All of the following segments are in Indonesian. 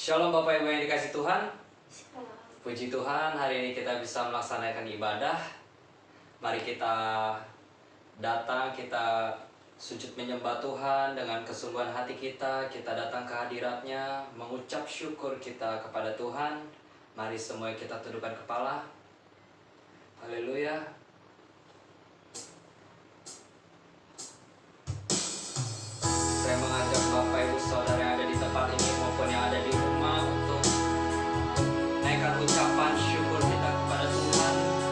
Shalom Bapak Ibu yang dikasih Tuhan. Puji Tuhan, hari ini kita bisa melaksanakan ibadah. Mari kita datang, kita sujud menyembah Tuhan dengan kesungguhan hati kita. Kita datang ke hadirat-Nya, mengucap syukur kita kepada Tuhan. Mari semua kita tundukkan kepala. Haleluya. Saya mengajak Bapak Ibu Saudara yang ada di tempat ini maupun yang ada di rumah untuk naikkan ucapan syukur kita kepada Tuhan. Haleluya.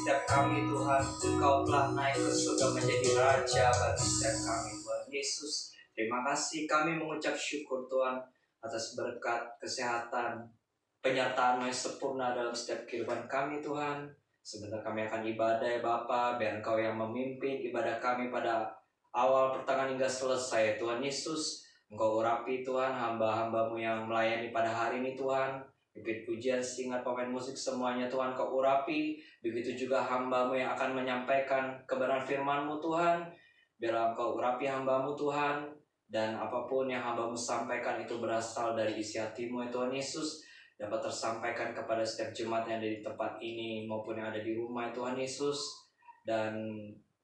setiap kami Tuhan. Engkau telah naik ke surga menjadi Raja bagi setiap kami Tuhan Yesus. Terima kasih, kami mengucap syukur Tuhan atas berkat kesehatan, penyertaan-Mu yang sempurna dalam setiap kehidupan kami Tuhan. Sebentar kami akan ibadah ya Bapa, biar Engkau yang memimpin ibadah kami pada awal, pertengahan hingga selesai Tuhan Yesus. Engkau urapi Tuhan hamba-hamba-Mu yang melayani pada hari ini Tuhan. Pimpin pujian, singat, pemain musik semuanya Tuhan Kau urapi. Begitu juga hamba-Mu yang akan menyampaikan kebenaran firman-Mu Tuhan. Biarlah Engkau urapi hamba-Mu Tuhan. Dan apapun yang hamba-Mu sampaikan itu berasal dari isi hati-Mu ya Tuhan Yesus, dapat tersampaikan kepada setiap jemaat yang ada di tempat ini maupun yang ada di rumah Tuhan Yesus, dan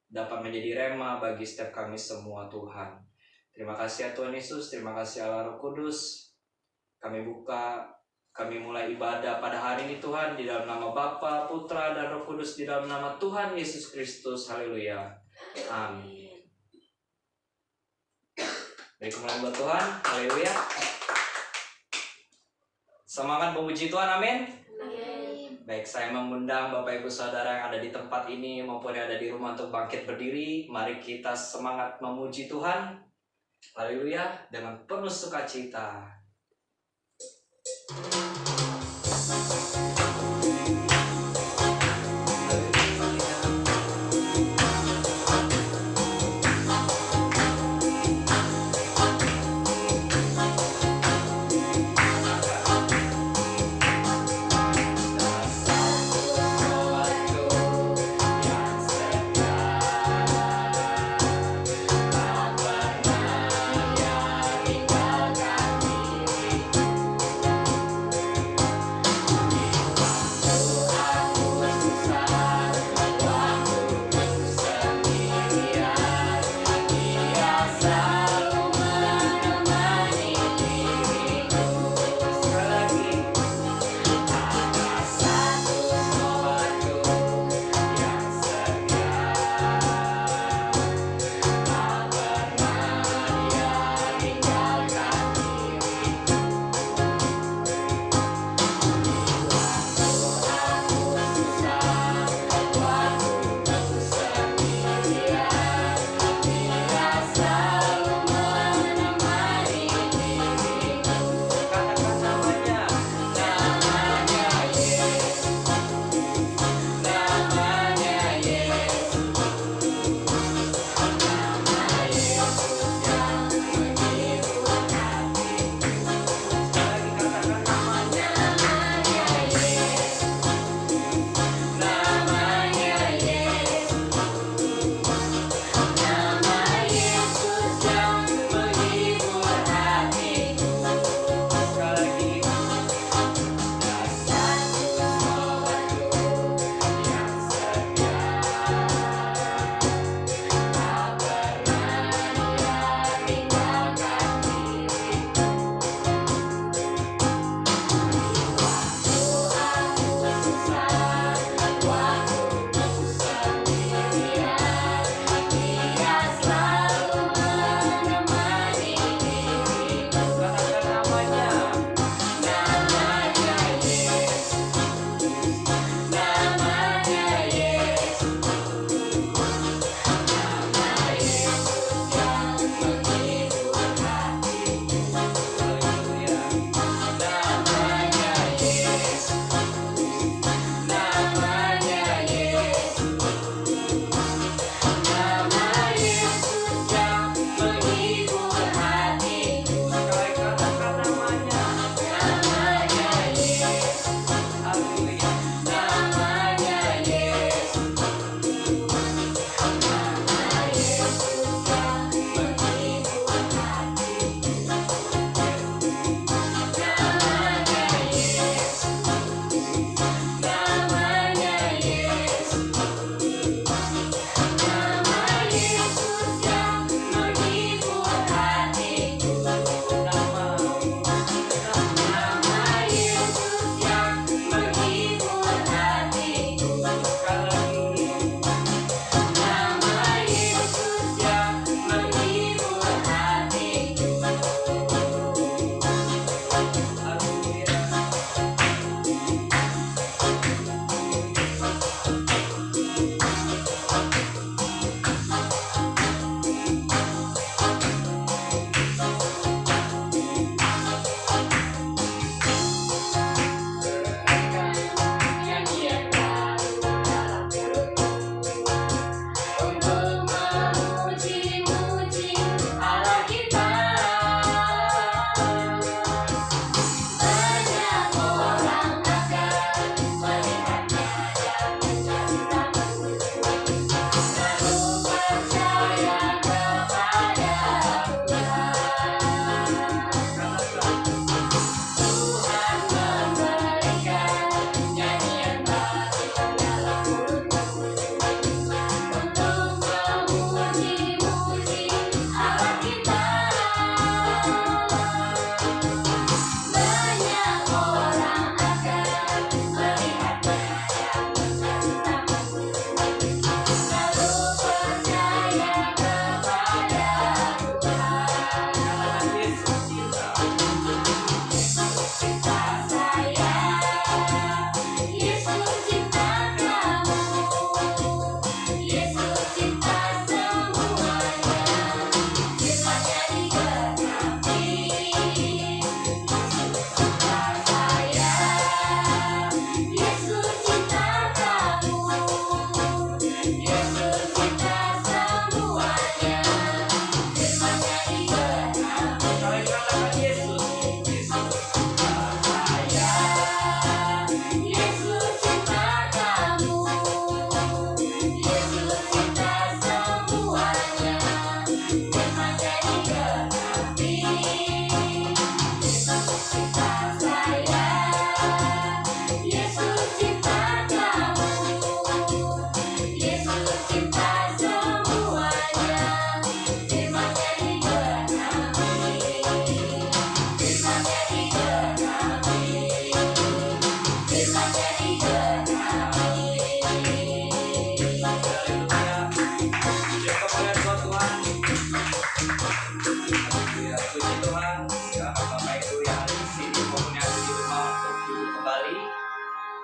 dapat menjadi rema bagi setiap kami semua Tuhan. Terima kasih ya Tuhan Yesus, terima kasih Allah Roh Kudus. Kami mulai ibadah pada hari ini Tuhan, di dalam nama Bapa, Putra, dan Roh Kudus, di dalam nama Tuhan Yesus Kristus. Haleluya. Amin. Baik, kemuliaan buat Tuhan. Haleluya. Semangat memuji Tuhan, amin. Baik, saya mengundang Bapak Ibu Saudara yang ada di tempat ini maupun yang ada di rumah untuk bangkit berdiri. Mari kita semangat memuji Tuhan. Haleluya, dengan penuh sukacita.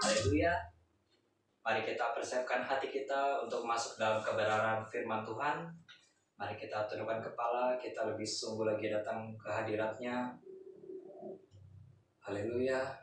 Haleluya. Mari kita persiapkan hati kita untuk masuk dalam kebenaran firman Tuhan. Mari kita tundukkan kepala, kita lebih sungguh lagi datang ke hadirat-Nya. Haleluya.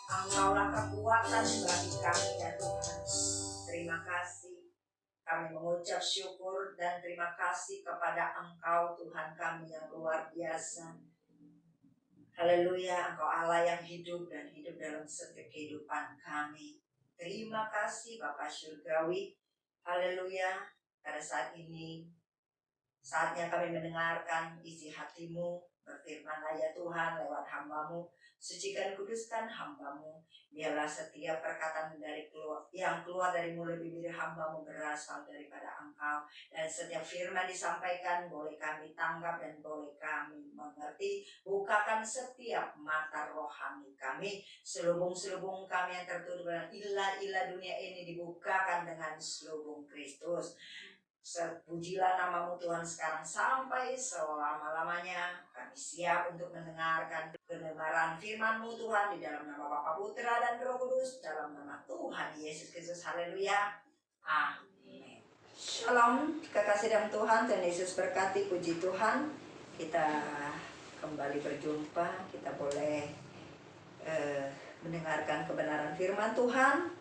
Engkaulah kekuatan bagi kami ya Tuhan. Terima kasih. Kami mengucap syukur dan terima kasih kepada Engkau Tuhan kami yang luar biasa. Haleluya, Engkau Allah yang hidup dan hidup dalam setiap kehidupan kami. Terima kasih Bapa Surgawi. Haleluya, pada saat ini saatnya kami mendengarkan isi hatimu. Berfirmanlah ya Tuhan lewat hamba-Mu. Sucikan kuduskan hamba-Mu. Biarlah setiap perkataan yang keluar dari mulut bibir hamba-Mu berasal daripada Engkau. Dan setiap firman disampaikan boleh kami tanggap dan boleh kami mengerti. Bukakan setiap mata rohani kami. Selubung-selubung kami yang tertutup dengan ilah-ilah dunia ini dibukakan dengan selubung Kristus. Pujilah namamu Tuhan sekarang sampai selama-lamanya. Kami siap untuk mendengarkan kebenaran firman-Mu Tuhan di dalam nama Bapa, Putra dan Roh Kudus, dalam nama Tuhan Yesus Kristus. Haleluya. Amin. Shalom, kekasih dalam Tuhan. Tuhan Yesus berkati. Puji Tuhan. Kita kembali berjumpa. Kita boleh mendengarkan kebenaran firman Tuhan.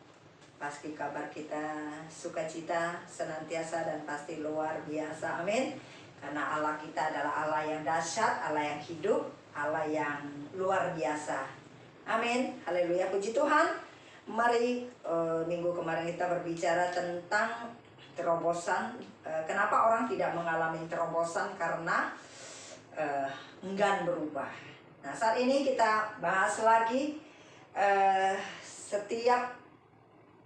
Pasti kabar kita sukacita senantiasa dan pasti luar biasa. Amin. Karena Allah kita adalah Allah yang dahsyat, Allah yang hidup, Allah yang luar biasa. Amin. Haleluya. Puji Tuhan. Mari minggu kemarin kita berbicara tentang terobosan. Kenapa orang tidak mengalami terobosan? Karena enggan berubah. Nah, saat ini kita bahas lagi setiap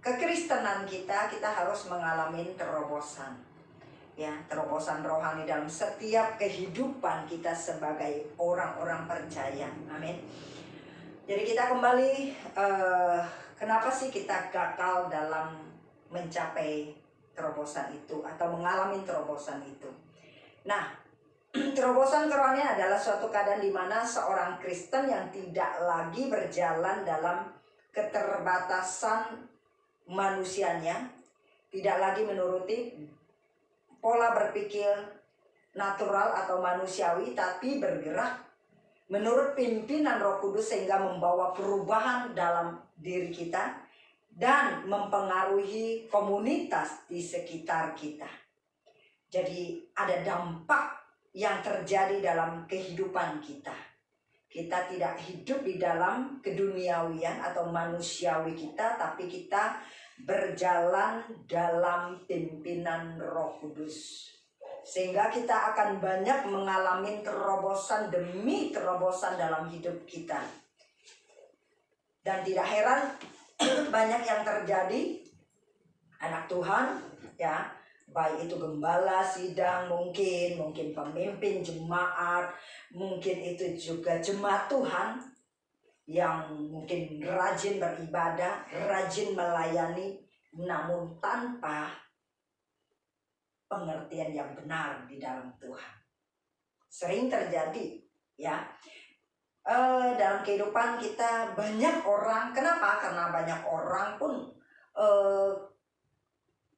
kekristenan kita harus mengalami terobosan. Ya, terobosan rohani dalam setiap kehidupan kita sebagai orang-orang percaya. Amin. Jadi kita kembali, kenapa sih kita gagal dalam mencapai terobosan itu atau mengalami terobosan itu? Nah, terobosan kerohanian adalah suatu keadaan di mana seorang Kristen yang tidak lagi berjalan dalam keterbatasan manusianya, tidak lagi menuruti pola berpikir natural atau manusiawi, tapi bergerak menurut pimpinan Roh Kudus sehingga membawa perubahan dalam diri kita dan mempengaruhi komunitas di sekitar kita. Jadi ada dampak yang terjadi dalam kehidupan kita. Kita tidak hidup di dalam keduniawian atau manusiawi kita, tapi kita berjalan dalam pimpinan Roh Kudus. Sehingga kita akan banyak mengalami terobosan demi terobosan dalam hidup kita. Dan tidak heran banyak yang terjadi anak Tuhan, ya, baik itu gembala sidang, mungkin pemimpin jemaat, mungkin itu juga jemaat Tuhan yang mungkin rajin beribadah, rajin melayani, namun tanpa pengertian yang benar di dalam Tuhan. Sering terjadi, ya, dalam kehidupan kita banyak orang. Kenapa? Karena banyak orang pun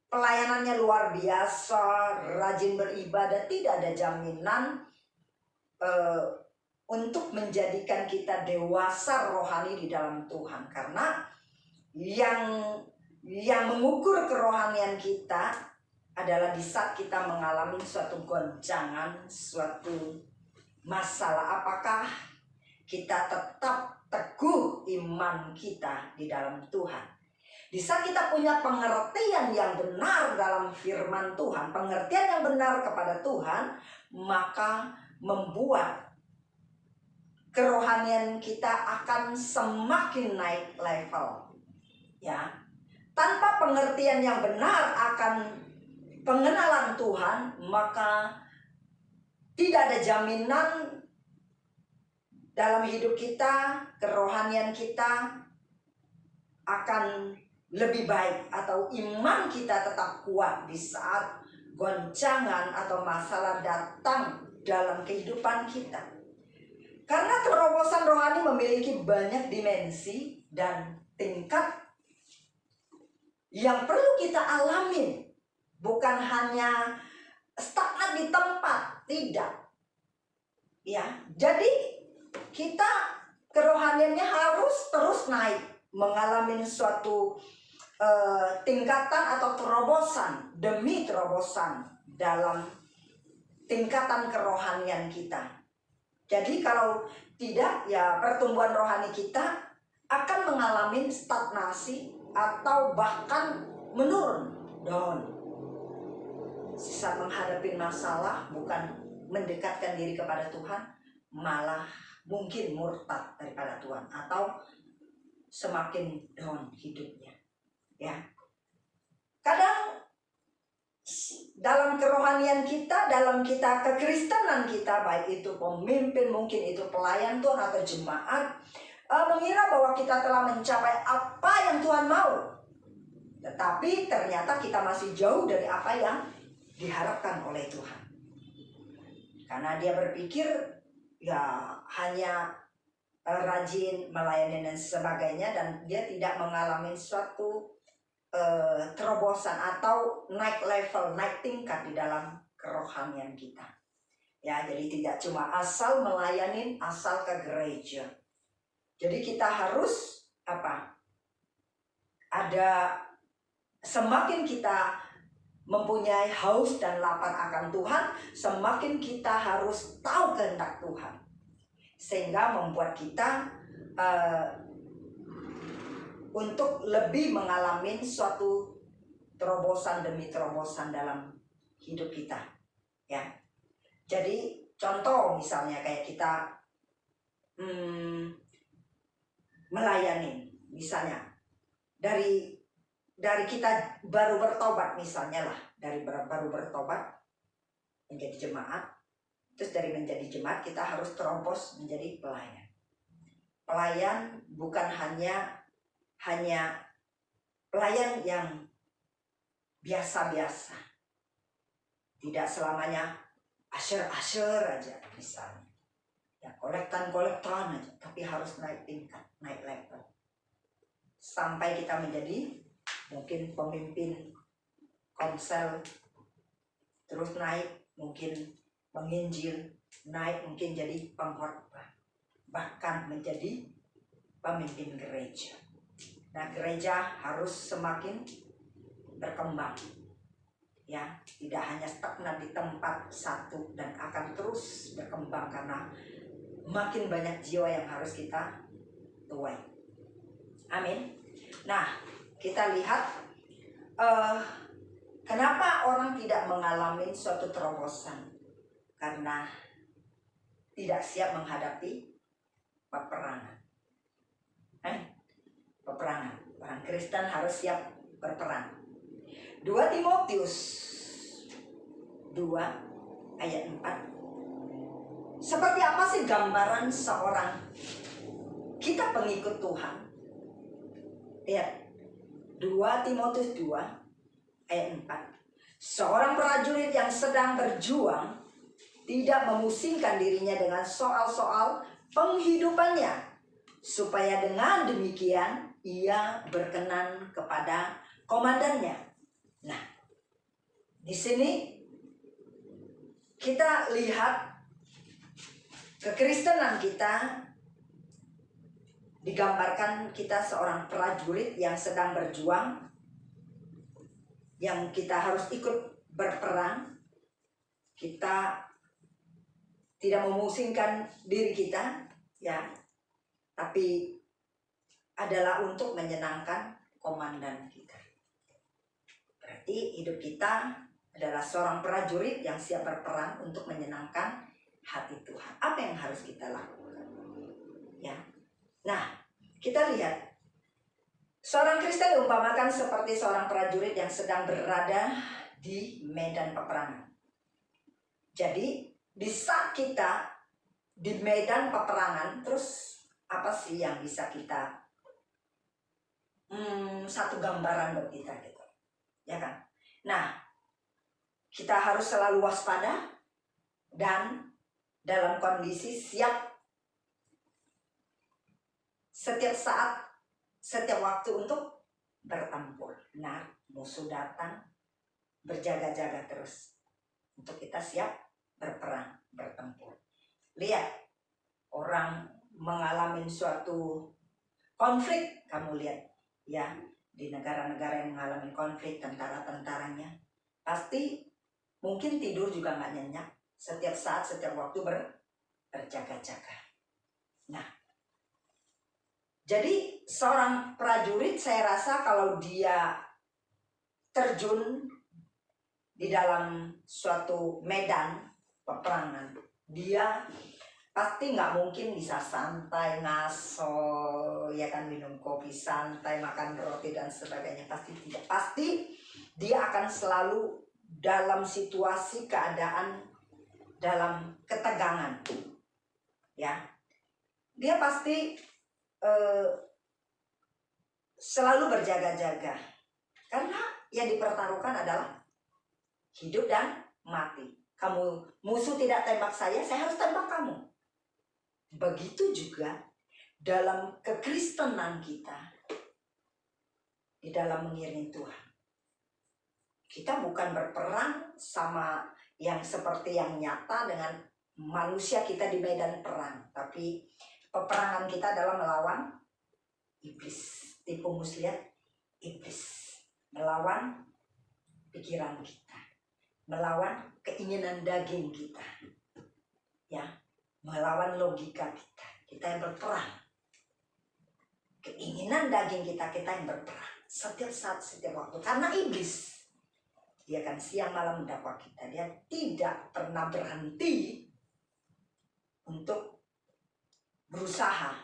pelayanannya luar biasa, rajin beribadah, tidak ada jaminan untuk menjadikan kita dewasa rohani di dalam Tuhan. Karena yang mengukur kerohanian kita adalah di saat kita mengalami suatu goncangan, suatu masalah. Apakah kita tetap teguh iman kita di dalam Tuhan? Di saat kita punya pengertian yang benar dalam firman Tuhan, pengertian yang benar kepada Tuhan, maka membuat kerohanian kita akan semakin naik level. Ya, tanpa pengertian yang benar akan pengenalan Tuhan, maka tidak ada jaminan dalam hidup kita, kerohanian kita akan lebih baik atau iman kita tetap kuat di saat goncangan atau masalah datang dalam kehidupan kita. Karena terobosan rohani memiliki banyak dimensi dan tingkat yang perlu kita alami. Bukan hanya stagnan di tempat, tidak. Ya, jadi kita kerohaniannya harus terus naik. mengalami suatu tingkatan atau terobosan demi terobosan dalam tingkatan kerohanian kita. Jadi kalau tidak, ya pertumbuhan rohani kita akan mengalami stagnasi atau bahkan menurun, down. Saat menghadapi masalah bukan mendekatkan diri kepada Tuhan, malah mungkin murtad daripada Tuhan atau semakin down hidupnya. Ya, kadang dalam kerohanian kita, dalam kita kekristenan kita, baik itu pemimpin, mungkin itu pelayan Tuhan atau jemaat, mengira bahwa kita telah mencapai apa yang Tuhan mau, tetapi ternyata kita masih jauh dari apa yang diharapkan oleh Tuhan. Karena dia berpikir ya hanya rajin melayani dan sebagainya, dan dia tidak mengalami suatu terobosan atau naik level, naik tingkat di dalam kerohanian kita. Ya, jadi tidak cuma asal melayani, asal ke gereja. Jadi kita harus apa? Ada, semakin kita mempunyai haus dan lapar akan Tuhan, semakin kita harus tahu kehendak Tuhan, sehingga membuat kita untuk lebih mengalami suatu terobosan demi terobosan dalam hidup kita. Ya, jadi contoh misalnya kayak kita melayani, misalnya dari kita baru bertobat misalnya lah, dari baru bertobat menjadi jemaat, terus dari menjadi jemaat kita harus terobos menjadi pelayan. Pelayan bukan hanya pelayan yang biasa-biasa, tidak selamanya asher aja misalnya, ya kolektan aja, tapi harus naik tingkat, naik level, sampai kita menjadi mungkin pemimpin komsel, terus naik mungkin menginjil, naik mungkin jadi pengkhotbah, bahkan menjadi pemimpin gereja. Nah, gereja harus semakin berkembang, ya, tidak hanya stagnan di tempat satu, dan akan terus berkembang karena makin banyak jiwa yang harus kita tuai. Amin. Nah, kita lihat kenapa orang tidak mengalami suatu terobosan, karena tidak siap menghadapi peperangan. Peperangan, orang Kristen harus siap berperang. 2 Timotius 2 ayat 4. Seperti apa sih gambaran seorang kita pengikut Tuhan? Lihat 2 Timotius 2 ayat 4. Seorang prajurit yang sedang berjuang tidak memusingkan dirinya dengan soal-soal penghidupannya, supaya dengan demikian ia berkenan kepada komandannya. Nah, di sini kita lihat kekristenan kita digambarkan kita seorang prajurit yang sedang berjuang, yang kita harus ikut berperang. Kita tidak memusingkan diri kita, ya, tapi adalah untuk menyenangkan komandan kita. Berarti hidup kita adalah seorang prajurit yang siap berperang untuk menyenangkan hati Tuhan. Apa yang harus kita lakukan? Ya. Nah, kita lihat seorang Kristen diumpamakan seperti seorang prajurit yang sedang berada di medan peperangan. Jadi, di saat kita di medan peperangan, terus apa sih yang bisa kita satu gambaran buat kita gitu, ya kan? Nah, kita harus selalu waspada dan dalam kondisi siap setiap saat, setiap waktu untuk bertempur. Nah, musuh datang, berjaga-jaga terus untuk kita siap berperang, bertempur. Lihat orang mengalami suatu konflik. Kamu lihat ya, di negara-negara yang mengalami konflik, tentara-tentaranya pasti mungkin tidur juga nggak nyenyak, setiap saat, setiap waktu berjaga-jaga. Nah, jadi seorang prajurit, saya rasa kalau dia terjun di dalam suatu medan peperangan, dia pasti nggak mungkin bisa santai, ngaso, ya kan, minum kopi santai, makan roti dan sebagainya. Pasti tidak. Pasti dia akan selalu dalam situasi keadaan, dalam ketegangan. Ya, dia pasti selalu berjaga-jaga. Karena yang dipertaruhkan adalah hidup dan mati. Kamu, musuh tidak tembak saya harus tembak kamu. Begitu juga dalam kekristenan kita, di dalam mengiring Tuhan. Kita bukan berperang sama yang seperti yang nyata dengan manusia kita di medan perang. Tapi peperangan kita adalah melawan iblis. Tipu muslihat iblis. Melawan pikiran kita. Melawan keinginan daging kita. Ya. Melawan logika kita. Kita yang berperang. Keinginan daging kita yang berperang. Setiap saat, setiap waktu. Karena iblis, dia akan siang malam mendakwa kita. Dia tidak pernah berhenti untuk berusaha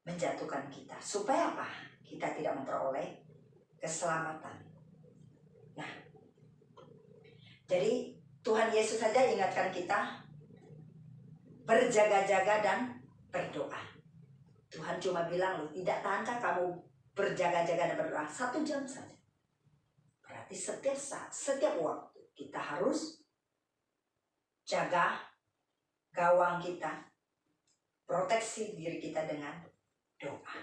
menjatuhkan kita. Supaya apa? Kita tidak memperoleh keselamatan. Nah, jadi Tuhan Yesus saja ingatkan kita berjaga-jaga dan berdoa. Tuhan cuma bilang, loh, tidak tahankah kamu berjaga-jaga dan berdoa 1 jam saja? Berarti setiap saat, setiap waktu kita harus jaga gawang kita, proteksi diri kita dengan doa.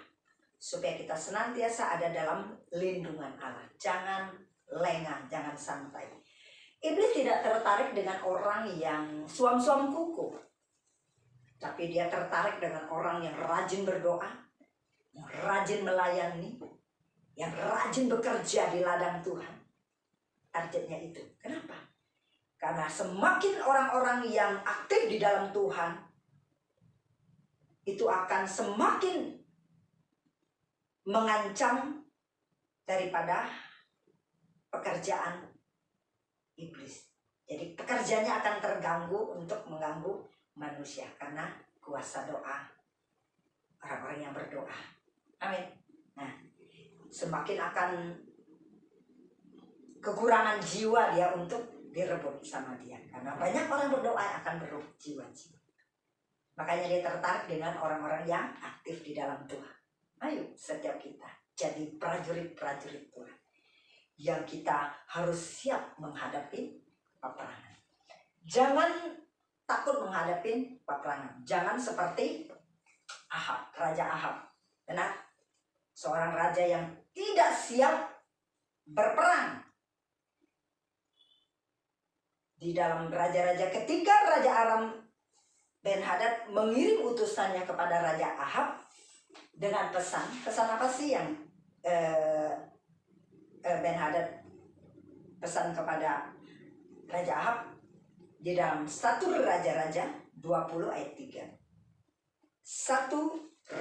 Supaya kita senantiasa ada dalam lindungan Allah. Jangan lengah, jangan santai. Iblis tidak tertarik dengan orang yang suam-suam kuku. Tapi dia tertarik dengan orang yang rajin berdoa, yang rajin melayani, yang rajin bekerja di ladang Tuhan. Targetnya itu. Kenapa? Karena semakin orang-orang yang aktif di dalam Tuhan, itu akan semakin mengancam daripada pekerjaan iblis. Jadi pekerjaannya akan terganggu untuk mengganggu manusia karena kuasa doa orang-orang yang berdoa. Amin. Nah, semakin akan kekurangan jiwa dia untuk direbut sama dia. Karena banyak orang berdoa akan berebut jiwa-jiwa. Makanya dia tertarik dengan orang-orang yang aktif di dalam Tuhan. Ayo setiap kita jadi prajurit-prajurit Tuhan. Yang kita harus siap menghadapi peperangan. Jangan takut menghadapi peperangan. Jangan seperti Ahab, Raja Ahab. Benar? Seorang raja yang tidak siap berperang. Di dalam raja-raja, ketika Raja Aram Ben-Hadad mengirim utusannya kepada Raja Ahab dengan pesan apa sih yang Ben-Hadad pesan kepada Raja Ahab? Di dalam 1 Raja-Raja 20 ayat 3. 1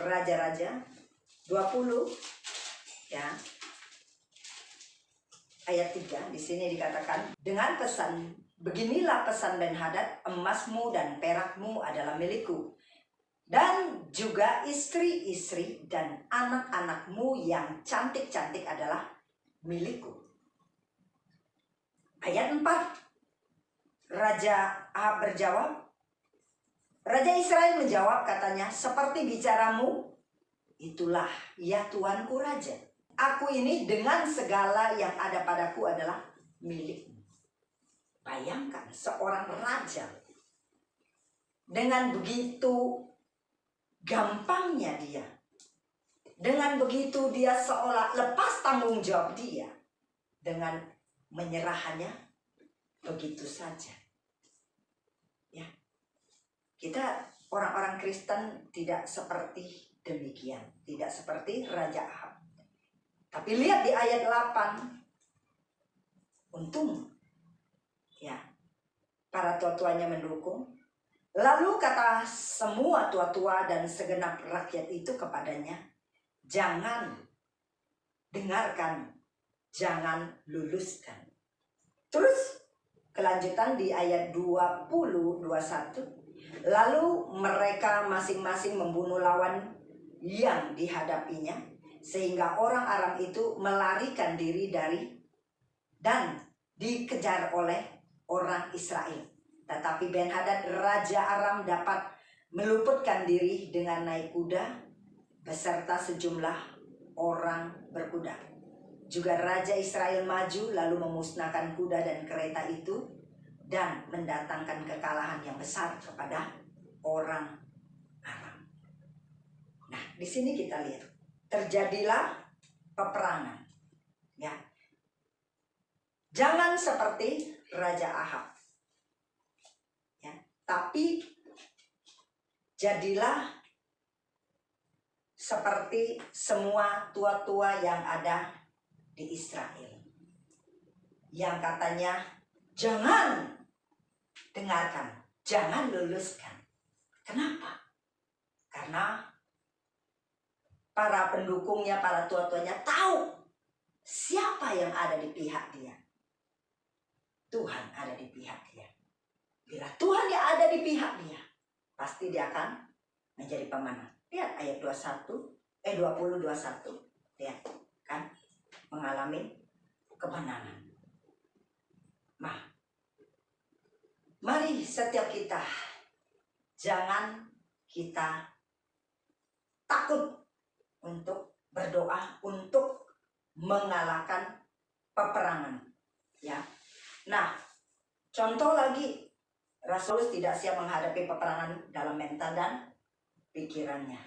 Raja-Raja 20 ya. Ayat 3 di sini dikatakan, dengan pesan, beginilah pesan Ben-Hadad, emasmu dan perakmu adalah milikku, dan juga istri-istri dan anak-anakmu yang cantik-cantik adalah milikku. Ayat 4, Raja Ahab berjawab, Raja Israel menjawab, katanya, seperti bicaramu, itulah ya Tuanku Raja. Aku ini dengan segala yang ada padaku adalah milikmu. Bayangkan seorang raja dengan begitu gampangnya dia, dengan begitu dia seolah lepas tanggung jawab dia, dengan menyerahannya begitu saja. Ya, kita orang-orang Kristen tidak seperti demikian. Tidak seperti Raja Ahab. Tapi lihat di ayat 8. Untung ya para tua-tuanya mendukung. Lalu kata semua tua-tua dan segenap rakyat itu kepadanya, jangan dengarkan, jangan luluskan. Terus kelanjutan di ayat 20-21. Lalu mereka masing-masing membunuh lawan yang dihadapinya, sehingga orang Aram itu melarikan diri dari dan dikejar oleh orang Israel. Tetapi Ben-Hadad Raja Aram dapat meluputkan diri dengan naik kuda beserta sejumlah orang berkuda. Juga Raja Israel maju lalu memusnahkan kuda dan kereta itu dan mendatangkan kekalahan yang besar kepada orang Aram. Nah, di sini kita lihat terjadilah peperangan. Ya. Jangan seperti Raja Ahab. Ya, tapi jadilah seperti semua tua-tua yang ada di Israel. Yang katanya jangan dengarkan, jangan luluskan. Kenapa? Karena para pendukungnya, para tua-tuanya tahu siapa yang ada di pihak dia. Tuhan ada di pihak dia. Bila Tuhan yang ada di pihak dia, pasti dia akan menjadi pemenang. Lihat ayat 20-21. Lihat kan, mengalami kemenangan. Nah, mari setiap kita jangan kita takut untuk berdoa untuk mengalahkan peperangan. Ya. Nah, contoh lagi, Rasulullah tidak siap menghadapi peperangan dalam mental dan pikirannya.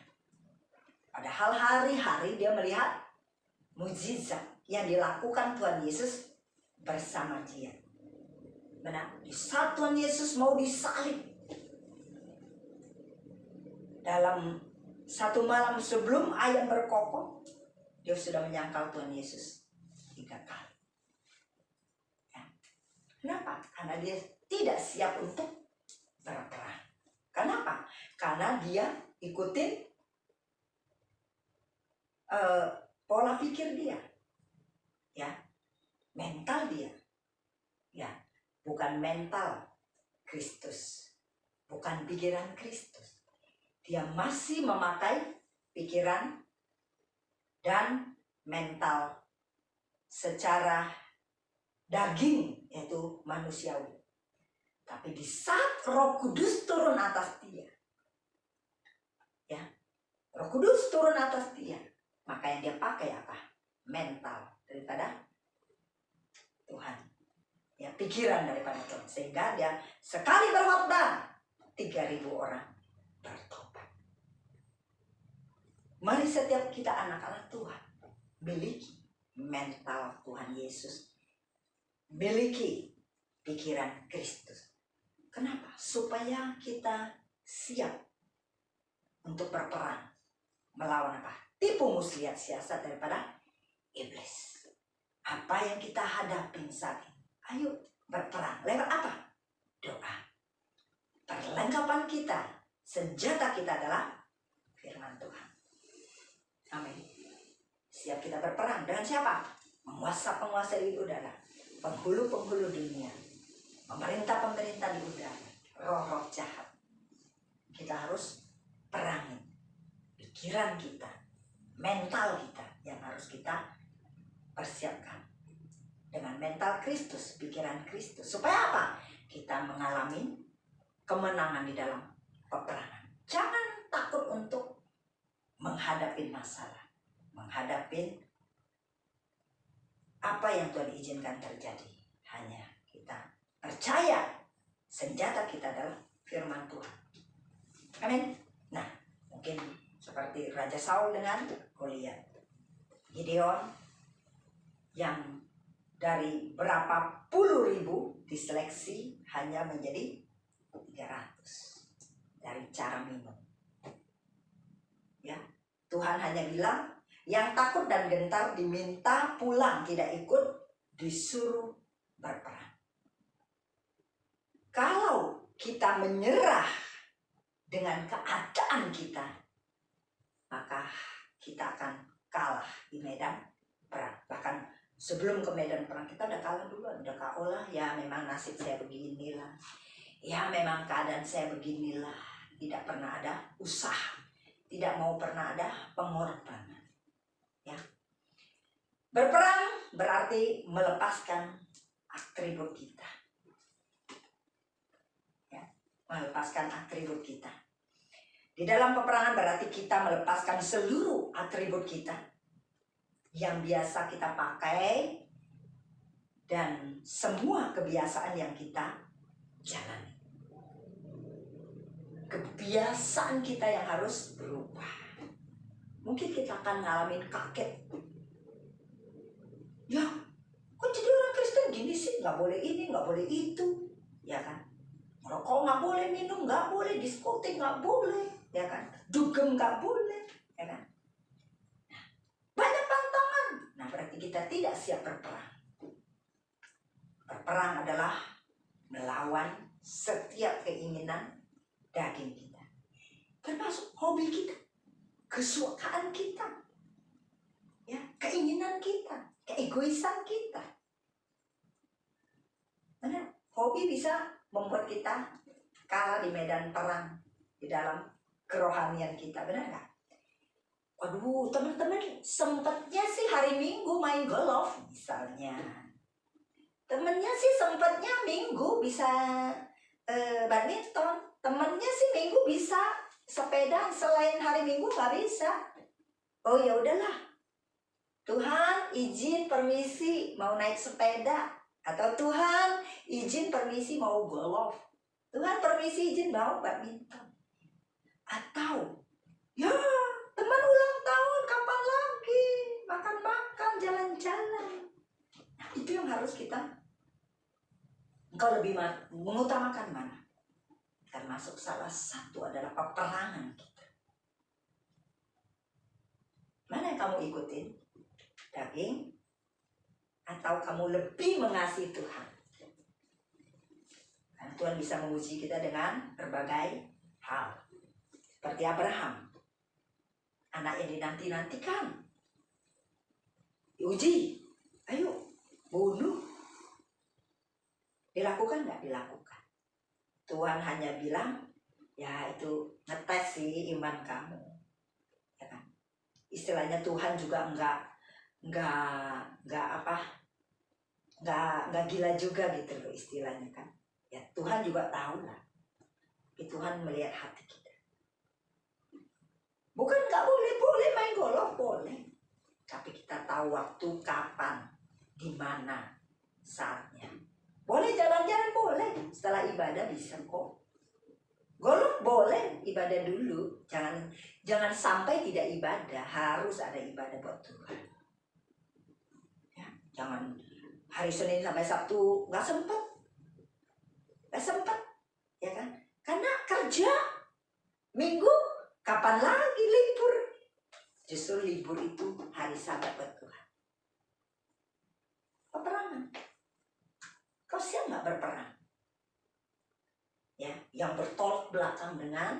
Padahal hari-hari dia melihat mukjizat yang dilakukan Tuhan Yesus bersama dia. Benar, di saat Tuhan Yesus mau disalib, dalam satu malam sebelum ayam berkokok, dia sudah menyangkal Tuhan Yesus 3 kali. Ya. Kenapa? Karena dia tidak siap untuk berperang. Kenapa? Karena dia ikutin pola pikir dia, ya, mental dia, ya, bukan mental Kristus, bukan pikiran Kristus. Dia masih memakai pikiran dan mental secara daging, yaitu manusiawi. Tapi di saat Roh Kudus turun atas dia, ya, Roh Kudus turun atas dia, maka yang dia pakai apa? Mental daripada Tuhan, ya, pikiran daripada Tuhan. Sehingga dia sekali berkhotbah 3.000 orang bertobat. Mari setiap kita anak-anak Tuhan miliki mental Tuhan Yesus, miliki pikiran Kristus. Kenapa? Supaya kita siap untuk berperang melawan apa? Tipu muslihat siasat daripada iblis. Apa yang kita hadapi saat ini? Ayo berperang. Lewat apa? Doa. Perlengkapan kita, senjata kita adalah firman Tuhan. Amin. Siap kita berperang dengan siapa? Penguasa-penguasa di udara, penghulu-penghulu dunia, pemerintah-pemerintah di udara, roh-roh jahat. Kita harus perangin pikiran kita, mental kita yang harus kita persiapkan dengan mental Kristus, pikiran Kristus. Supaya apa? Kita mengalami kemenangan di dalam peperangan. Jangan takut untuk menghadapi masalah, menghadapi apa yang Tuhan izinkan terjadi. Hanya kita percaya senjata kita adalah firman Tuhan. Amin. Nah, mungkin seperti Raja Saul dengan Goliat, Gideon yang dari berapa puluh ribu diseleksi hanya menjadi 300 dari cara minum. Ya, Tuhan hanya bilang, yang takut dan gentar diminta pulang, tidak ikut, disuruh berperang. Kalau kita menyerah dengan keadaan kita, maka kita akan kalah di medan perang. Bahkan sebelum ke medan perang kita udah kalah duluan, udah KO lah. Ya memang nasib saya beginilah, ya memang keadaan saya beginilah. Tidak pernah ada usaha, tidak mau pernah ada pengorbanan. Ya, berperang berarti melepaskan atribut kita. Ya, melepaskan atribut kita. Di dalam peperangan berarti kita melepaskan seluruh atribut kita yang biasa kita pakai dan semua kebiasaan yang kita jalani. Kebiasaan kita yang harus berubah. Mungkin kita akan ngalamin kaget. Ya, kok jadi orang Kristen gini sih? Nggak boleh ini, nggak boleh itu. Ya kan? Rokok nggak boleh, minum nggak boleh, diskotik nggak boleh. Ya kan? Dugem nggak boleh. Ya kan? Banyak tantangan. Nah, berarti kita tidak siap berperang. Berperang adalah melawan setiap keinginan daging kita. Termasuk hobi kita, kesukaan kita, ya, keinginan kita, keegoisan kita. Karena hobi bisa membuat kita kalah di medan perang, di dalam kerohanian kita, benar nggak? Waduh, teman-teman sempatnya sih hari Minggu main golf misalnya. Temennya sih sempatnya Minggu bisa badminton. Temennya sih Minggu bisa sepeda, selain hari Minggu nggak bisa. Oh ya udahlah, Tuhan izin permisi mau naik sepeda, atau Tuhan izin permisi mau golf, Tuhan permisi izin mau badminton, atau ya teman ulang tahun kapan lagi, makan-makan, jalan-jalan. Nah, itu yang harus kita, engkau lebih mengutamakan mana? Termasuk salah satu adalah peperangan kita. Mana yang kamu ikutin? Daging? Atau kamu lebih mengasihi Tuhan? Karena Tuhan bisa menguji kita dengan berbagai hal. Seperti Abraham, anak yang dinanti-nantikan, diuji, ayo bunuh. Dilakukan nggak? Dilakukan. Tuhan hanya bilang, ya itu ngetes sih iman kamu, ya kan? Istilahnya Tuhan juga nggak gila juga gitu loh istilahnya kan. Ya Tuhan juga tahu lah. Tapi Tuhan melihat hati kita. Bukan nggak boleh main golf, boleh. Tapi kita tahu waktu, kapan, di mana saatnya. Boleh jalan-jalan, boleh. Setelah ibadah bisa kok. Golf boleh, ibadah dulu. Jangan sampai tidak ibadah. Harus ada ibadah buat Tuhan. Ya, jangan hari Senin sampai Sabtu nggak sempat. Nggak sempat, ya kan? Karena kerja. Minggu, kapan lagi libur? Justru libur itu hari Sabat buat Tuhan. Peperangan. Kau siap nggak berperang? Ya, yang bertolak belakang dengan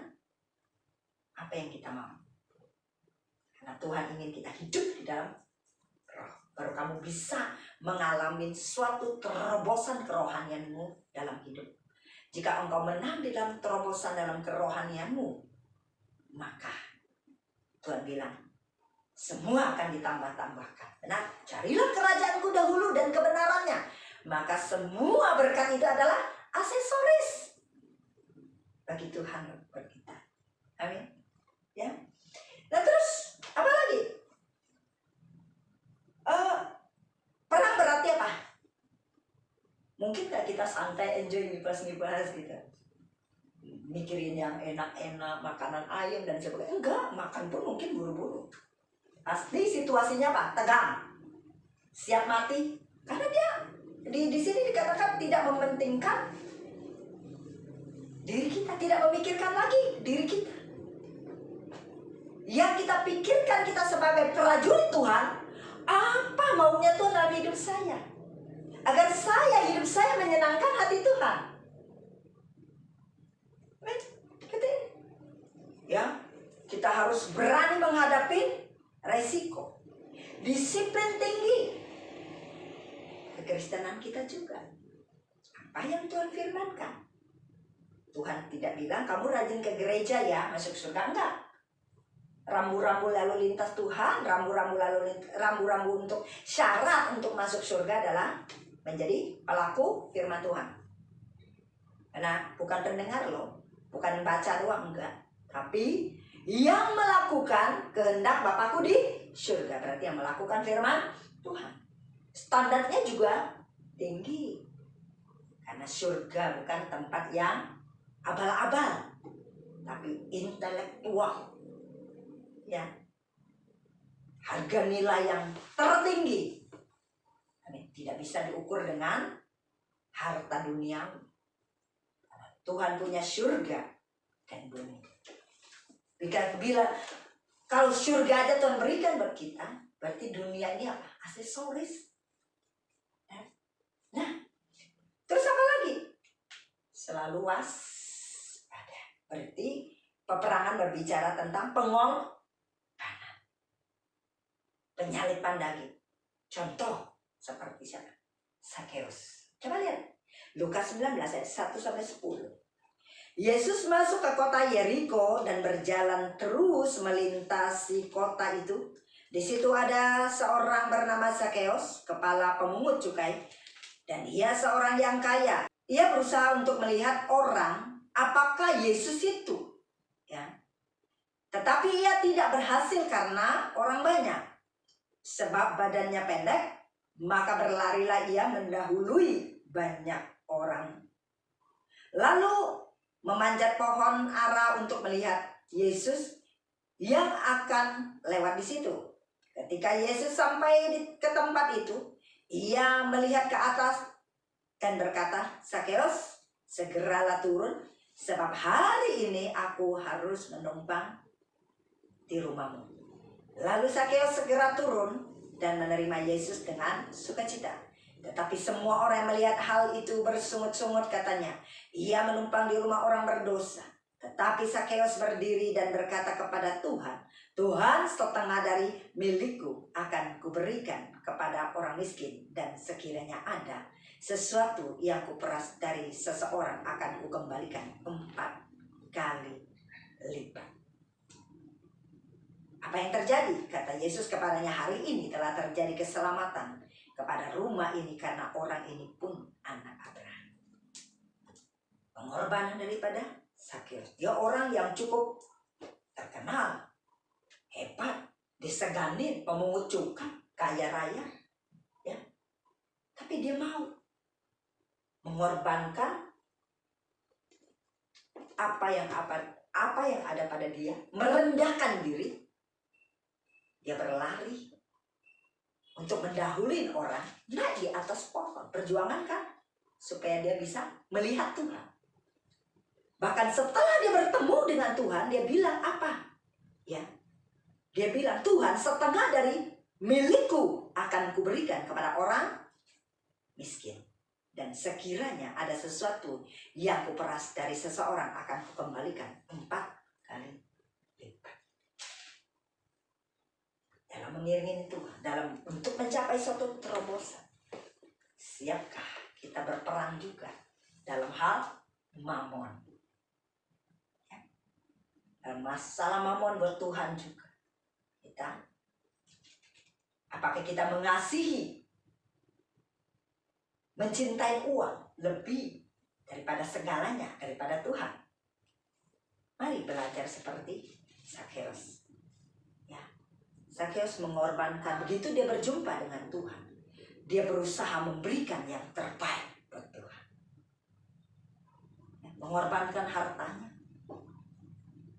apa yang kita mau. Karena Tuhan ingin kita hidup di dalam roh. Baru kamu bisa mengalami suatu terobosan kerohanianmu dalam hidup. Jika engkau menang di dalam terobosan dalam kerohanianmu, maka Tuhan bilang, semua akan ditambah-tambahkan. Benar, carilah kerajaanku dahulu dan kebenarannya. Maka semua berkat itu adalah aksesoris bagi Tuhan buat kita. Amin. Ya. Nah terus apa lagi? Perang berarti apa? Mungkin gak kita santai enjoy ngipas-ngipas gitu, mikirin yang enak-enak, makanan ayam dan sebagainya. Enggak, makan pun mungkin buru-buru. Pasti situasinya apa? Tegang, siap mati. Karena dia di sini dikatakan tidak mementingkan diri kita, tidak memikirkan lagi diri kita. Yang kita pikirkan kita sebagai prajurit Tuhan, apa maunya Tuhan dalam hidup saya, agar hidup saya menyenangkan hati Tuhan. Gitu ya. Kita harus berani menghadapi resiko. Disiplin tinggi. Kekristenan kita juga. Apa yang Tuhan firmankan? Tuhan tidak bilang kamu rajin ke gereja ya masuk surga, enggak. Rambu-rambu lalu lintas Tuhan, rambu-rambu untuk syarat untuk masuk surga adalah menjadi pelaku firman Tuhan. Karena bukan pendengar loh, bukan baca doang, enggak. Tapi yang melakukan kehendak Bapakku di surga, berarti yang melakukan firman Tuhan. Standarnya juga tinggi. Karena surga bukan tempat yang abal-abal, tapi intelektual. Ya. Harga nilai yang tertinggi. Tidak bisa diukur dengan harta dunia. Tuhan punya surga dan bumi. Bila kalau surga aja Tuhan berikan buat kita, berarti dunia ini apa? Aksesoris. Nah, terus apa lagi? Selalu waspada. Berarti peperangan berbicara tentang pengorbanan, penyalipan daging. Contoh seperti siapa? Sakeus. Coba lihat Lukas 19 ayat 1-10. Yesus masuk ke kota Yeriko dan berjalan terus melintasi kota itu. Di situ ada seorang bernama Sakeus, kepala pemungut cukai, dan ia seorang yang kaya. Ia berusaha untuk melihat orang apakah Yesus itu, ya. Tetapi ia tidak berhasil karena orang banyak. Sebab badannya pendek, maka berlarilah ia mendahului banyak orang. Lalu memanjat pohon ara untuk melihat Yesus yang akan lewat di situ. Ketika Yesus sampai ke tempat itu, ia melihat ke atas dan berkata, Sakeus, segeralah turun, sebab hari ini aku harus menumpang di rumahmu. Lalu Sakeus segera turun dan menerima Yesus dengan sukacita. Tetapi semua orang yang melihat hal itu bersungut-sungut, katanya, ia menumpang di rumah orang berdosa. Tetapi Sakeus berdiri dan berkata kepada Tuhan, Tuhan, setengah dari milikku akan kuberikan kepada orang miskin, dan sekiranya ada sesuatu yang kuperas dari seseorang akan kukembalikan 4 kali lipat. Apa yang terjadi? Kata Yesus kepadanya, hari ini telah terjadi keselamatan kepada rumah ini karena orang ini pun anak Abraham. Pengorbanan daripada Sakeus. Dia orang yang cukup terkenal, hebat, disegani, pemungut cukai, kaya raya, ya. Tapi dia mau mengorbankan apa yang ada pada dia, merendahkan diri. Dia berlari untuk mendahului orang, naik di atas pohon, perjuangan kan, supaya dia bisa melihat Tuhan. Bahkan setelah dia bertemu dengan Tuhan, dia bilang apa? Ya, dia bilang, Tuhan, setengah dari milikku akan kuberikan kepada orang miskin. Dan sekiranya ada sesuatu yang kuperas dari seseorang akan kukembalikan 4 kali lipat. Dalam mengiringi Tuhan, untuk mencapai suatu terobosan, siapkah kita berperang juga dalam hal mamon? Ya. Dalam masalah mamon buat Tuhan juga. Apakah kita mengasihi, mencintai uang lebih daripada segalanya, daripada Tuhan? Mari belajar seperti Sakeus. Ya. Sakeus mengorbankan, begitu dia berjumpa dengan Tuhan, dia berusaha memberikan yang terbaik buat Tuhan. Ya. Mengorbankan hartanya.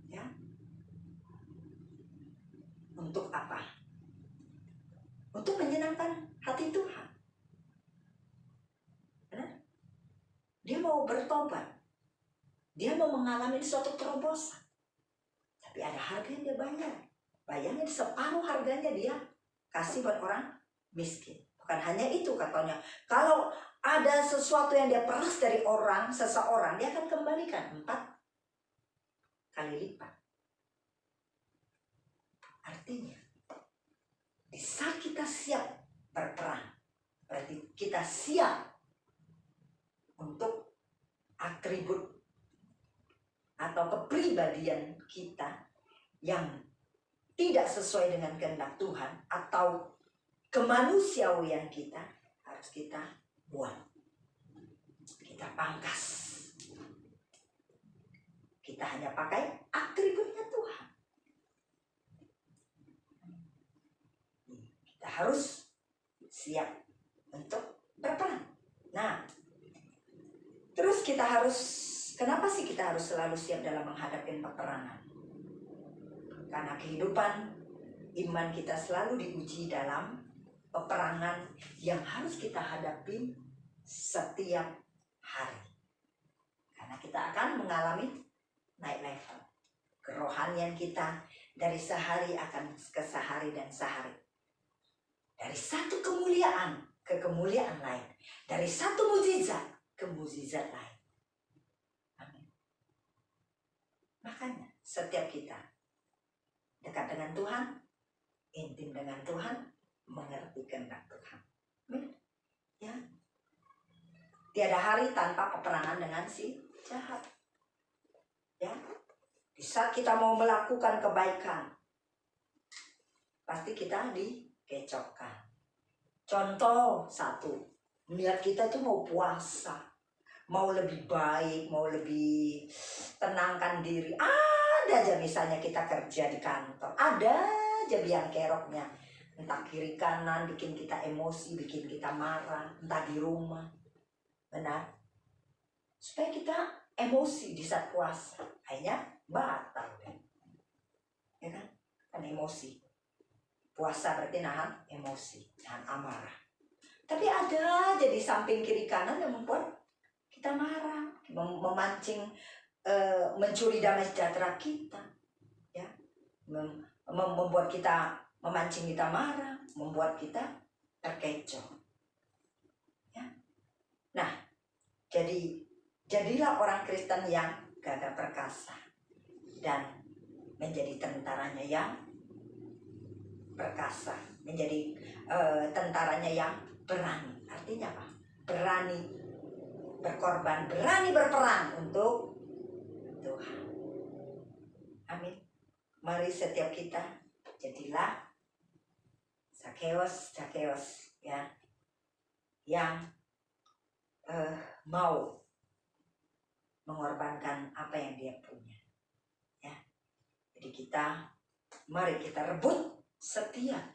Ya. Untuk apa? Untuk menyenangkan hati Tuhan. Dia mau bertobat. Dia mau mengalami suatu terobosan. Tapi ada harga yang dia bayar. Bayangin, separuh harganya dia kasih buat orang miskin. Bukan hanya itu katanya, kalau ada sesuatu yang dia peras dari seseorang, dia akan kembalikan 4 kali lipat. Artinya, di saat kita siap berperang, berarti kita siap untuk atribut atau kepribadian kita yang tidak sesuai dengan kehendak Tuhan atau kemanusiaan kita harus kita buang, kita pangkas. Kita hanya pakai atributnya Tuhan. Kita harus siap untuk berperang. Nah, terus kenapa sih kita harus selalu siap dalam menghadapi peperangan? Karena kehidupan iman kita selalu diuji dalam peperangan yang harus kita hadapi setiap hari. Karena kita akan mengalami naik level. Kerohanian kita dari sehari akan ke sehari dan sehari. Dari satu kemuliaan ke kemuliaan lain. Dari satu mukjizat ke mukjizat lain. Amin. Makanya setiap kita dekat dengan Tuhan, intim dengan Tuhan, mengerti kehendak Tuhan. Amin. Ya. Tiada hari tanpa peperangan dengan si jahat. Ya. Di saat kita mau melakukan kebaikan, pasti kita dikecokkan. Contoh satu, niat kita tuh mau puasa, mau lebih baik, mau lebih tenangkan diri. Ada aja misalnya kita kerja di kantor, ada aja biang keroknya. Entah kiri kanan bikin kita emosi, bikin kita marah, entah di rumah. Benar? Supaya kita emosi di saat puasa, akhirnya batal. Ya kan? Kan emosi. Puasa berarti nahan emosi, nahan amarah. Tapi ada aja di samping kiri kanan yang membuat kita marah, memancing, mencuri damai sejahtera kita, ya, membuat kita, memancing kita marah, membuat kita terkecoh. Ya. Nah, jadilah orang Kristen yang gagah perkasa dan menjadi tentaranya yang perkasa, menjadi tentaranya yang berani. Artinya apa? Berani berkorban, berani berperang untuk Tuhan. Amin. Mari setiap kita jadilah Zakeus ya, yang mau mengorbankan apa yang dia punya. Ya. Jadi mari kita rebut setiap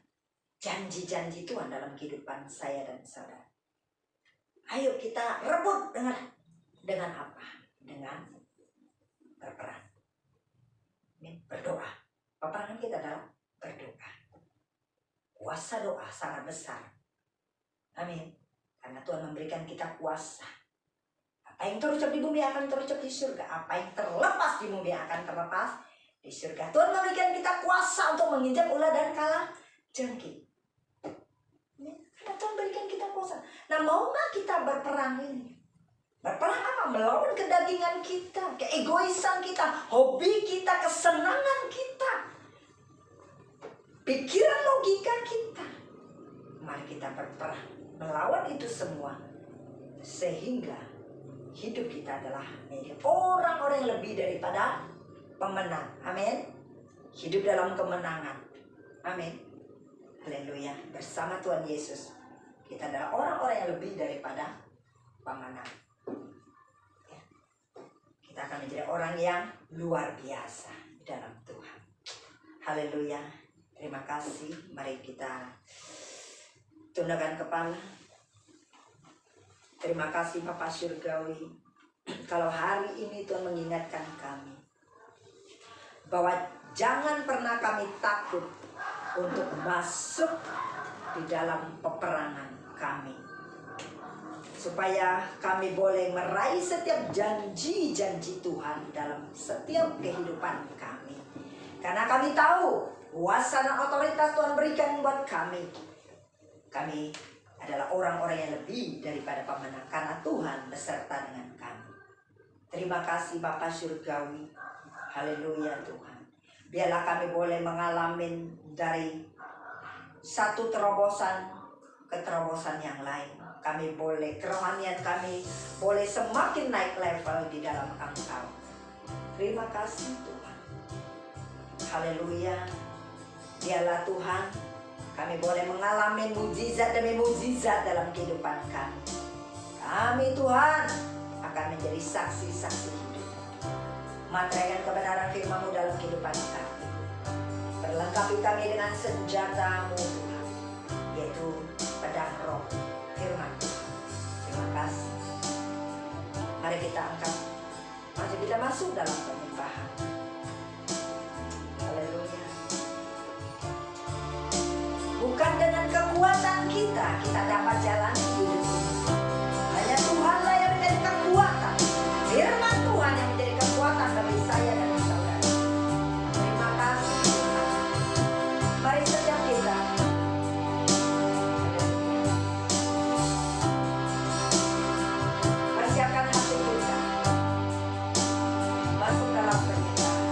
janji-janji Tuhan dalam kehidupan saya dan saudara. Ayo kita rebut dengan apa? Dengan berperang. Berdoa. Peperangan kita adalah berdoa. Kuasa doa sangat besar. Amin. Karena Tuhan memberikan kita kuasa. Apa yang terucap di bumi akan terucap di surga. Apa yang terlepas di bumi akan terlepas di surga. Tuhan memberikan kita kuasa untuk menginjak ular dan kala jengking. Karena Tuhan berikan kita kuasa. Nah, mau nggak kita berperang ini? Berperang apa? Melawan kedagingan kita, keegoisan kita, hobi kita, kesenangan kita, pikiran logika kita. Mari kita berperang melawan itu semua, sehingga hidup kita adalah orang-orang yang lebih daripada pemenang. Amin. Hidup dalam kemenangan. Amin. Haleluya. Bersama Tuhan Yesus, kita adalah orang-orang yang lebih daripada pemenang. Ya. Kita akan menjadi orang yang luar biasa dalam Tuhan. Haleluya. Terima kasih. Mari kita tundukkan kepala. Terima kasih Bapa Surgawi. Kalau hari ini Tuhan mengingatkan kami bahwa jangan pernah kami takut untuk masuk di dalam peperangan kami, supaya kami boleh meraih setiap janji-janji Tuhan dalam setiap kehidupan kami. Karena kami tahu Kuasa dan otoritas Tuhan berikan buat kami. Kami adalah orang-orang yang lebih daripada pemenang karena Tuhan beserta dengan kami. Terima kasih Bapa Surgawi. Haleluya Tuhan. Biarlah kami boleh mengalami dari satu terobosan ke terobosan yang lain. Kami boleh, kerohanian kami boleh semakin naik level di dalam Engkau. Terima kasih Tuhan. Haleluya. Biarlah Tuhan, kami boleh mengalami mujizat demi mujizat dalam kehidupan kami. Kami Tuhan akan menjadi saksi-saksi hidup. Materaikan kebenaran firman-Mu dalam kehidupan kami. Perlengkapi kami dengan senjata-Mu Tuhan, yaitu pedang roh, firman Tuhan. Terima kasih. Mari kita angkat, mari kita masuk dalam penyembahan. Haleluya. Bukan dengan kekuatan kita dapat jalan hidup ini. Hanya Tuhanlah yang menjadi kekuatan. Firman Tuhan yang menjadi kekuatan bagi saya dan saudara. Terima kasih Tuhan. Mari setiap kita persiapkan hati kita masuk dalam penyembahan.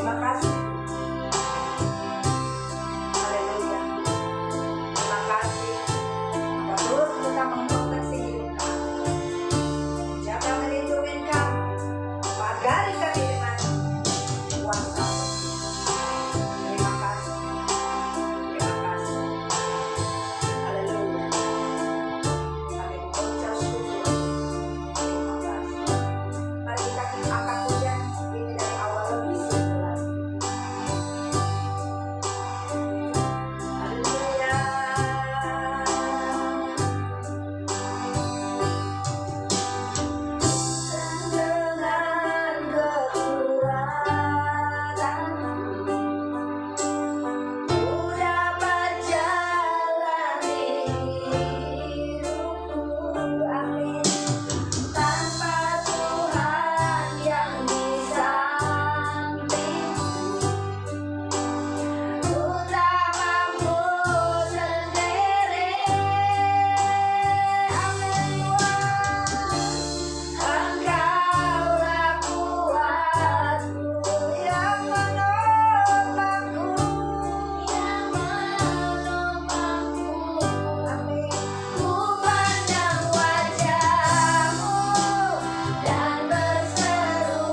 Terima kasih. Haleluya. Terima kasih. Engkau terus kita memproteksi hidup kami. Jaga melindungi kami. Pagari kami dengan kuasa. Terima kasih. Terima kasih. Haleluya. Kami mengucap syukur. Terima kasih. Mari kita angkat pujian ini dari awal lebih sebelas. Haleluya. Dengan kekuatanmu ku dapat jalani hidupku. Amin. Tanpa Tuhan yang di sampingku, ku tak mampu sendiri. Amin. Engkaulah kuatku yang menopangku, Amin. Ku pandang wajah-Mu dan berseru,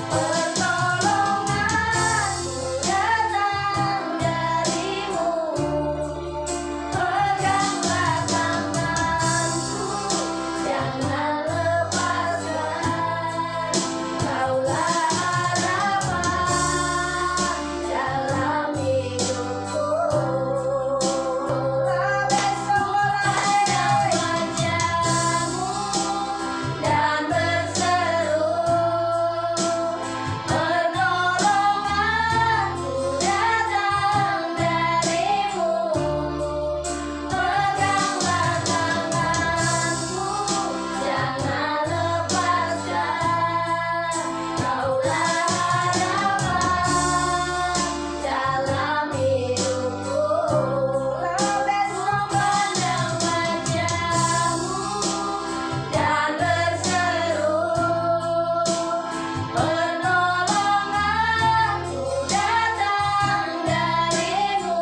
pertolonganku datang dari-Mu. Peganglah tanganku, jangan lepaskan. Kaulah harapan dalam hidupku. Dan berseru, pertolonganku datang dari-Mu. Peganglah tanganku, jangan lepaskan. Kaulah harapan dalam hidupku. Memandang wajah-Mu dan berseru, pertolonganku datang dari-Mu.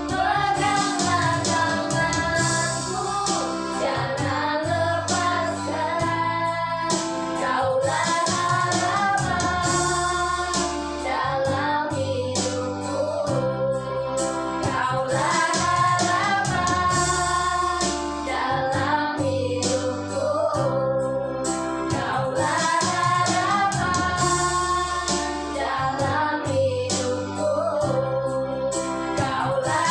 Peganglah tanganku, jangan lepaskan. Kaulah harapan dalam hidupku. Kaulah harapan dalam hidupku. Kaulah harapan dalam hidupku. Kaulah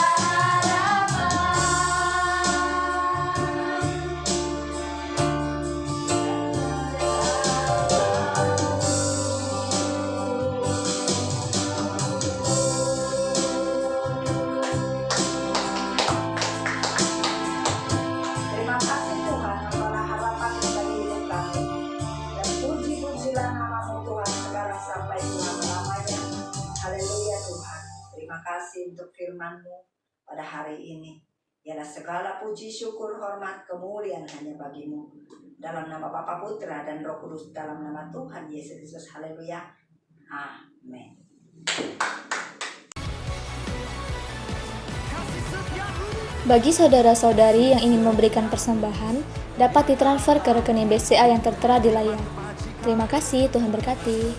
Terima kasih Tuhan, Engkaulah harapan bagi hidup kami. Dan puji-pujilah nama-Mu Tuhan sekarang sampai selama-lamanya. Haleluya Tuhan. Terima kasih untuk firman-Mu pada hari ini. Ialah segala puji, syukur, hormat, kemuliaan hanya bagi-Mu. Dalam nama Bapa, Putra, dan Roh Kudus, dalam nama Tuhan Yesus Kristus. Haleluya. Amin. Bagi saudara-saudari yang ingin memberikan persembahan, dapat ditransfer ke rekening BCA yang tertera di layar. Terima kasih, Tuhan berkati.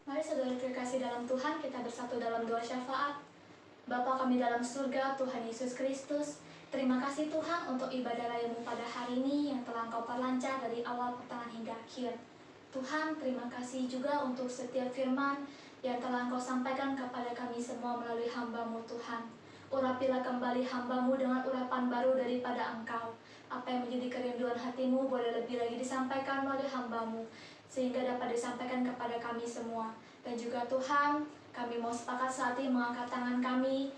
Mari saudara terkasih dalam Tuhan, kita bersatu dalam doa syafaat. Bapa kami dalam surga, Tuhan Yesus Kristus, terima kasih Tuhan untuk ibadah raya-Mu pada hari ini yang telah Engkau perlancar dari awal, pertengahan hingga akhir. Tuhan, terima kasih juga untuk setiap firman yang telah Engkau sampaikan kepada kami semua melalui hamba-Mu Tuhan. Urapilah kembali hamba-Mu dengan urapan baru daripada Engkau. Apa yang menjadi kerinduan hati-Mu boleh lebih lagi disampaikan melalui hamba-Mu, sehingga dapat disampaikan kepada kami semua. Dan juga Tuhan, kami mau sepakat saat ini mengangkat tangan kami.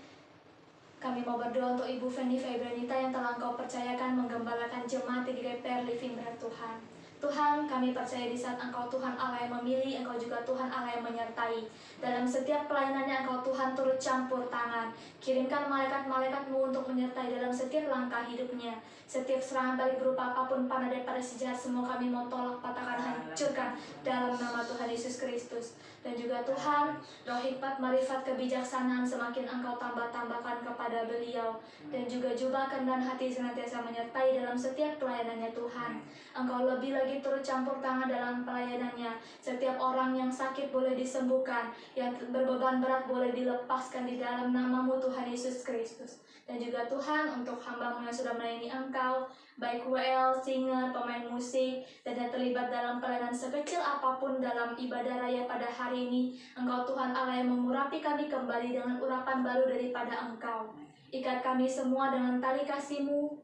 Kami mau berdoa untuk Ibu Fendi Febrenita yang telah Engkau percayakan menggembalakan jemaat di GPR Living Bread Tuhan. Tuhan, kami percaya di saat Engkau Tuhan Allah yang memilih, Engkau juga Tuhan Allah yang menyertai. Dalam setiap pelayanannya Engkau Tuhan turut campur tangan. Kirimkan malaikat-malaikatmu untuk menyertai dalam setiap langkah hidupnya. Setiap serangan balik berupa apapun panah daripada si jahat, semua kami mau tolak, patahkan, hancurkan dalam nama Tuhan Yesus Kristus. Dan juga Tuhan, roh hikmat, marifat, kebijaksanaan semakin Engkau tambah-tambahkan kepada beliau. Dan juga jubahkan dan hati senantiasa menyertai dalam setiap pelayanannya Tuhan. Engkau lebih lagi turut campur tangan dalam pelayanannya. Setiap orang yang sakit boleh disembuhkan, yang berbeban berat boleh dilepaskan di dalam nama-Mu Tuhan Yesus Kristus. Dan juga Tuhan, untuk hamba-Mu yang sudah melayani Engkau, baik WL, singer, pemain musik, dan yang terlibat dalam pelayanan sekecil apapun dalam ibadah raya pada hari ini, Engkau Tuhan Allah yang mengurapi kami kembali dengan urapan baru daripada Engkau. Ikat kami semua dengan tali kasih-Mu,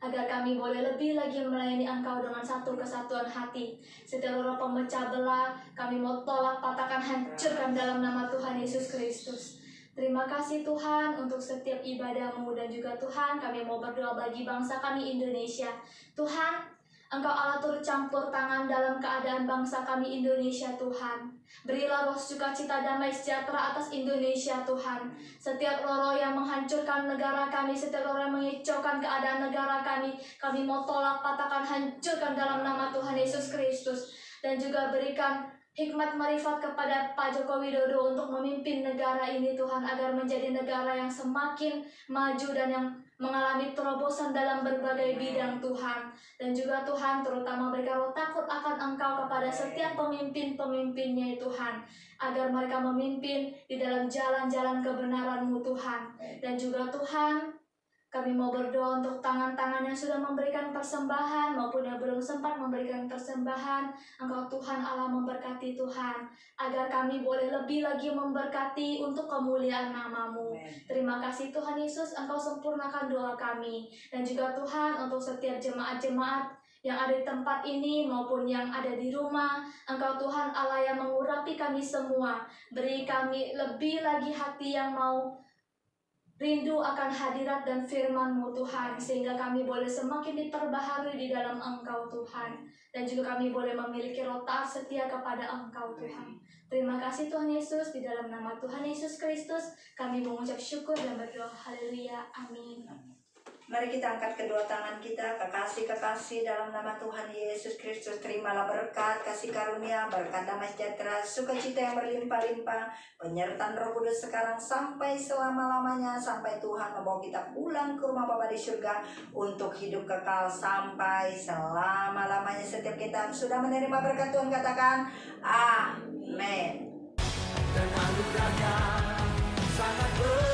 agar kami boleh lebih lagi melayani Engkau dengan satu kesatuan hati. Setiap roh pemecah belah, kami mau tolak, patahkan, hancurkan dalam nama Tuhan Yesus Kristus. Terima kasih Tuhan untuk setiap ibadah-Mu, dan juga Tuhan kami mau berdoa bagi bangsa kami Indonesia. Tuhan, Engkau Allah turut campur tangan dalam keadaan bangsa kami Indonesia Tuhan. Berilah roh sukacita, damai sejahtera atas Indonesia Tuhan. Setiap roh yang menghancurkan negara kami, setiap roh yang mengicaukan keadaan negara kami mau tolak, patahkan, hancurkan dalam nama Tuhan Yesus Kristus. Dan juga berikan hikmat marifat kepada Pak Joko Widodo untuk memimpin negara ini Tuhan, agar menjadi negara yang semakin maju dan yang mengalami terobosan dalam berbagai bidang Tuhan. Dan juga Tuhan terutama berikan roh takut akan Engkau kepada setiap pemimpin-pemimpinnya Tuhan, agar mereka memimpin di dalam jalan-jalan kebenaran-Mu Tuhan. Dan juga Tuhan, kami mau berdoa untuk tangan-tangan yang sudah memberikan persembahan maupun yang belum sempat memberikan persembahan. Engkau Tuhan Allah memberkati Tuhan, agar kami boleh lebih lagi memberkati untuk kemuliaan nama-Mu. Terima kasih Tuhan Yesus, Engkau sempurnakan doa kami. Dan juga Tuhan, untuk setiap jemaat-jemaat yang ada di tempat ini maupun yang ada di rumah, Engkau Tuhan Allah yang mengurapi kami semua. Beri kami lebih lagi hati yang mau rindu akan hadirat dan firman-Mu Tuhan, sehingga kami boleh semakin diperbaharui di dalam Engkau Tuhan. Dan juga kami boleh memiliki roh taat setia kepada Engkau Tuhan. Terima kasih Tuhan Yesus, di dalam nama Tuhan Yesus Kristus kami mengucap syukur dan berdoa. Haleluya, amin. Mari kita angkat kedua tangan kita, kekasih-kekasih dalam nama Tuhan Yesus Kristus. Terimalah berkat, kasih karunia, berkat damai sejahtera, sukacita yang berlimpah-limpah, penyertaan Roh Kudus sekarang sampai selama-lamanya, sampai Tuhan membawa kita pulang ke rumah Bapa di surga untuk hidup kekal sampai selama-lamanya. Setiap kita sudah menerima berkat Tuhan, katakan amin. Dan anugerahnya sangat besar.